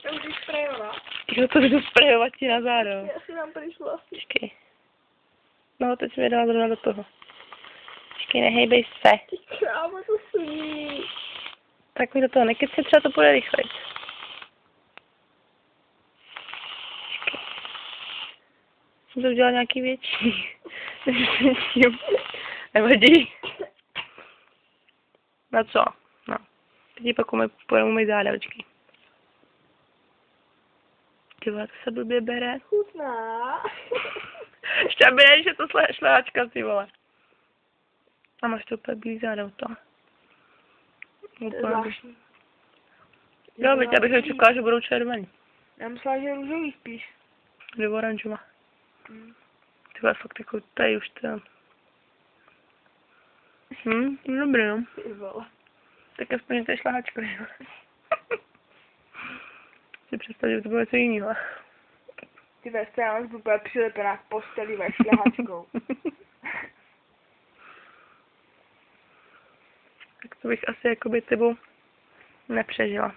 Já můžu sprejovat. Jo, to jdu sprejovat ti na záro. Já si dám pryč vlasy. Počkej. No, teď jsi mi dala zrovna do toho. Počkej, nehejbej se. Ty krávo, to suní. Tak mi do toho nekeci, třeba to půjde rychleji. Počkej. Jsem to udělal nějaký větší. Nevadí. Na co? No. Teď pak půjdeme umýt záda, počkej. Ty vole, to se blbě bere. Chutná. Ještě aby ne, že to šlehačka, ty vole. A máš to úplně bílý záda od toho. Zvláštní. Jo, veď já bych nečekala, že budou červení. Já myslela, že růžový spíš. Nebo oranžová. Ty vole, fakt jako tady už to. Dobrý, no. Ty vole. Tak aspoň to je šlehačka, jo. Si představ, že to bylo něco jiného. Ty ve scénář byl úplně přilepená k posteli ve šlehačkou. Tak to bych asi jakoby tebou nepřežila.